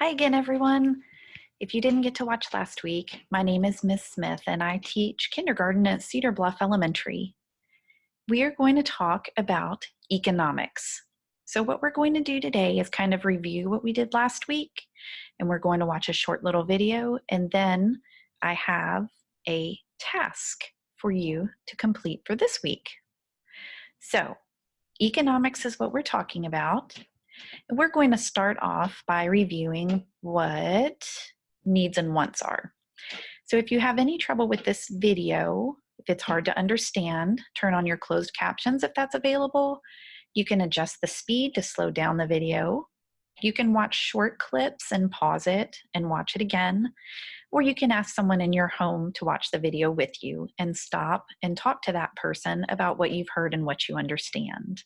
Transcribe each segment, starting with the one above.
Hi again, everyone. If you didn't get to watch last week, my name is Miss Smith and I teach kindergarten at Cedar Bluff Elementary. We are going to talk about economics. So what we're going to do today is kind of review what we did last week, and we're going to watch a short little video, and then I have a task for you to complete for this week. So economics is what we're talking about. We're going to start off by reviewing what needs and wants are. So if you have any trouble with this video, if it's hard to understand, turn on your closed captions if that's available. You can adjust the speed to slow down the video. You can watch short clips and pause it and watch it again. Or you can ask someone in your home to watch the video with you and stop and talk to that person about what you've heard and what you understand.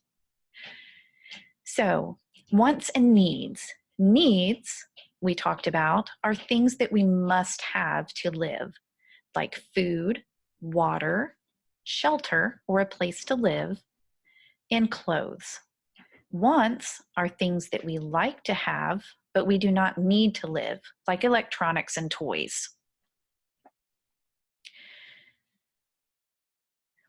So, wants and needs. Needs, we talked about, are things that we must have to live, like food, water, shelter, or a place to live, and clothes. Wants are things that we like to have, but we do not need to live, like electronics and toys.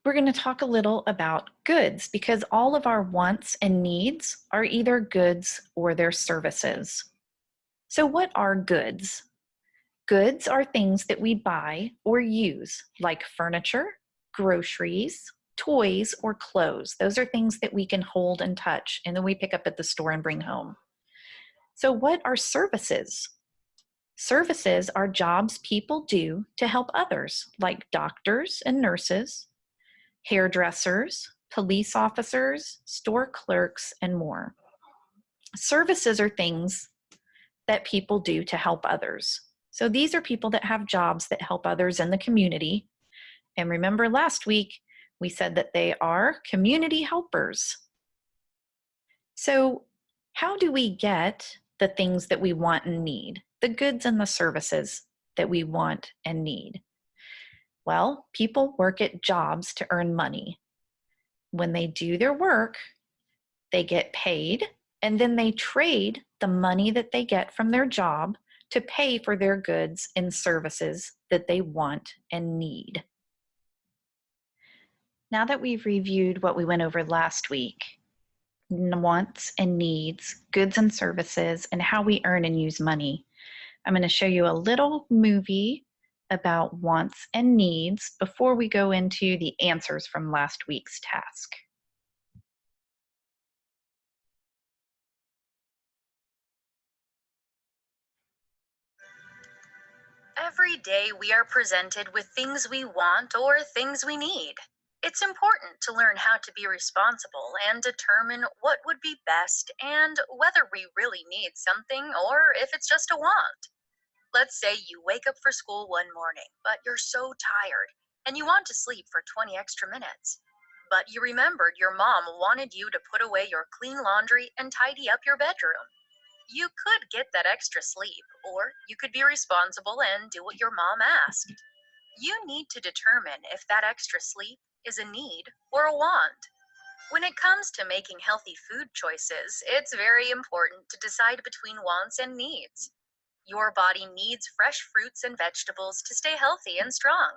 We're going to talk a little about goods because all of our wants and needs are either goods or they're services. So, what are goods? Goods are things that we buy or use, like furniture, groceries, toys, or clothes. Those are things that we can hold and touch and then we pick up at the store and bring home. So, what are services? Services are jobs people do to help others, like doctors and nurses, hairdressers, police officers, store clerks, and more. Services are things that people do to help others. So these are people that have jobs that help others in the community. And remember last week, we said that they are community helpers. So how do we get the things that we want and need, the goods and the services that we want and need? Well, people work at jobs to earn money. When they do their work, they get paid, and then they trade the money that they get from their job to pay for their goods and services that they want and need. Now that we've reviewed what we went over last week, wants and needs, goods and services, and how we earn and use money, I'm going to show you a little movie about wants and needs before we go into the answers from last week's task. Every day we are presented with things we want or things we need. It's important to learn how to be responsible and determine what would be best and whether we really need something or if it's just a want. Let's say you wake up for school one morning, but you're so tired and you want to sleep for 20 extra minutes. But you remembered your mom wanted you to put away your clean laundry and tidy up your bedroom. You could get that extra sleep, or you could be responsible and do what your mom asked. You need to determine if that extra sleep is a need or a want. When it comes to making healthy food choices, it's very important to decide between wants and needs. Your body needs fresh fruits and vegetables to stay healthy and strong.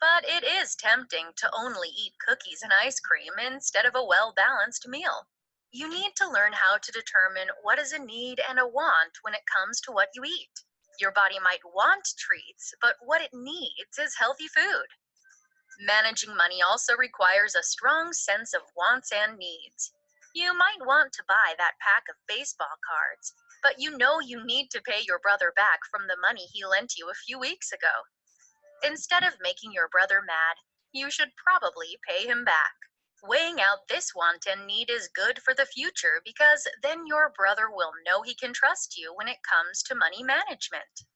But it is tempting to only eat cookies and ice cream instead of a well-balanced meal. You need to learn how to determine what is a need and a want when it comes to what you eat. Your body might want treats, but what it needs is healthy food. Managing money also requires a strong sense of wants and needs. You might want to buy that pack of baseball cards, but you know you need to pay your brother back from the money he lent you a few weeks ago. Instead of making your brother mad, you should probably pay him back. Weighing out this want and need is good for the future because then your brother will know he can trust you when it comes to money management.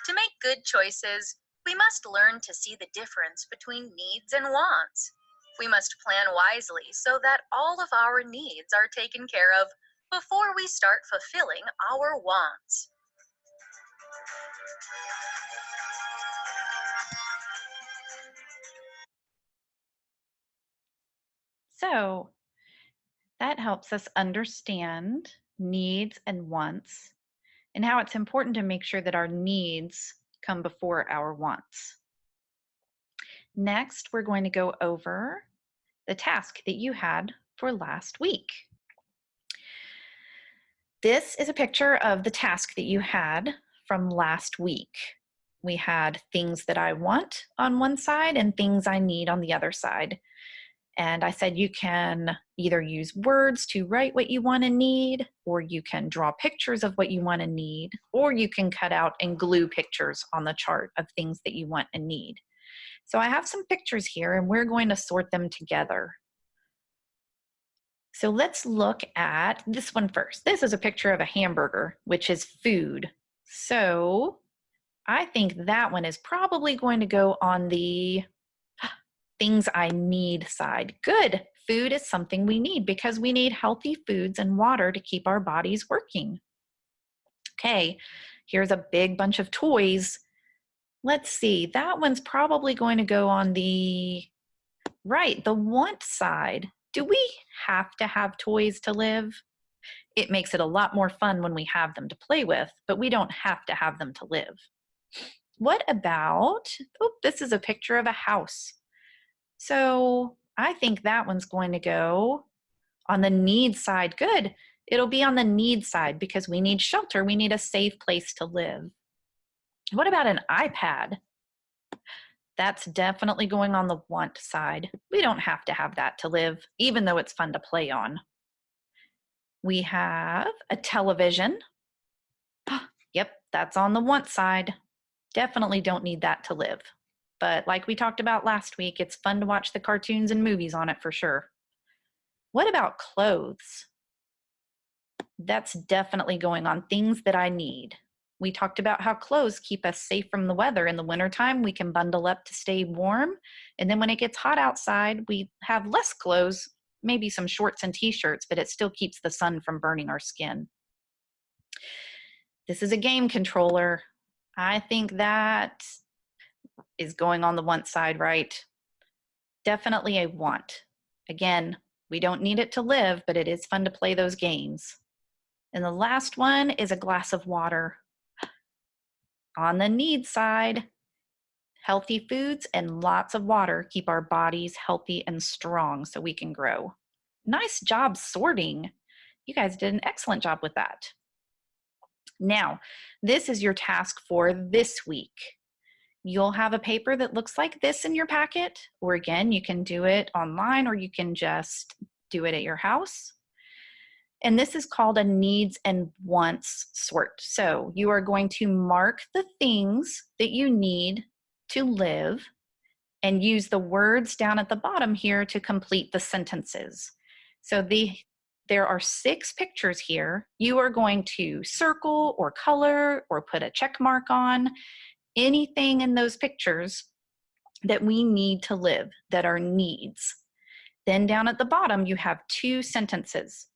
To make good choices, we must learn to see the difference between needs and wants. We must plan wisely so that all of our needs are taken care of before we start fulfilling our wants. So that helps us understand needs and wants and how it's important to make sure that our needs come before our wants. Next, we're going to go over the task that you had for last week. This is a picture of the task that you had from last week. We had things that I want on one side and things I need on the other side. And I said you can either use words to write what you want and need, or you can draw pictures of what you want and need, or you can cut out and glue pictures on the chart of things that you want and need. So I have some pictures here and we're going to sort them together. So let's look at this one first. This is a picture of a hamburger, which is food. So I think that one is probably going to go on the things I need side. Good. Food is something we need because we need healthy foods and water to keep our bodies working. Okay, here's a big bunch of toys. Let's see, that one's probably going to go on the right, the want side. Do we have to have toys to live? It makes it a lot more fun when we have them to play with, but we don't have to have them to live. What about, oh, this is a picture of a house. So I think that one's going to go on the need side. Good. It'll be on the need side because we need shelter. We need a safe place to live. What about an iPad? That's definitely going on the want side. We don't have to have that to live, even though it's fun to play on. We have a television. Yep, that's on the want side. Definitely don't need that to live. But like we talked about last week, it's fun to watch the cartoons and movies on it for sure. What about clothes? That's definitely going on things that I need. We talked about how clothes keep us safe from the weather. In the wintertime, we can bundle up to stay warm. And then when it gets hot outside, we have less clothes, maybe some shorts and t-shirts, but it still keeps the sun from burning our skin. This is a game controller. I think that is going on the want side, right? Definitely a want. Again, we don't need it to live, but it is fun to play those games. And the last one is a glass of water. On the need side, healthy foods and lots of water keep our bodies healthy and strong so we can grow. Nice job sorting. You guys did an excellent job with that. Now, this is your task for this week. You'll have a paper that looks like this in your packet, or again, you can do it online or you can just do it at your house. And this is called a needs and wants sort. So you are going to mark the things that you need to live and use the words down at the bottom here to complete the sentences. So there are 6 pictures here. You are going to circle or color or put a check mark on anything in those pictures that we need to live, that are needs. Then down at the bottom, you have 2 sentences.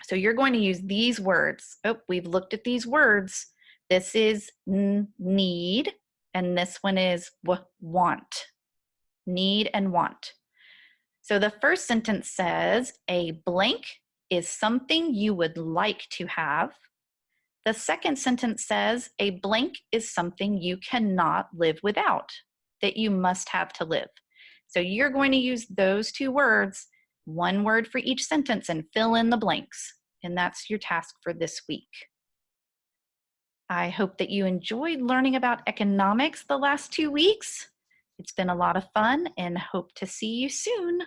So you're going to use these words. Oh, we've looked at these words. This is need, and this one is want. Need and want. So the first sentence says, a blank is something you would like to have. The second sentence says, a blank is something you cannot live without, that you must have to live. So you're going to use those 2 words, 1 word for each sentence, and fill in the blanks. And that's your task for this week. I hope that you enjoyed learning about economics the last 2 weeks. It's been a lot of fun and hope to see you soon.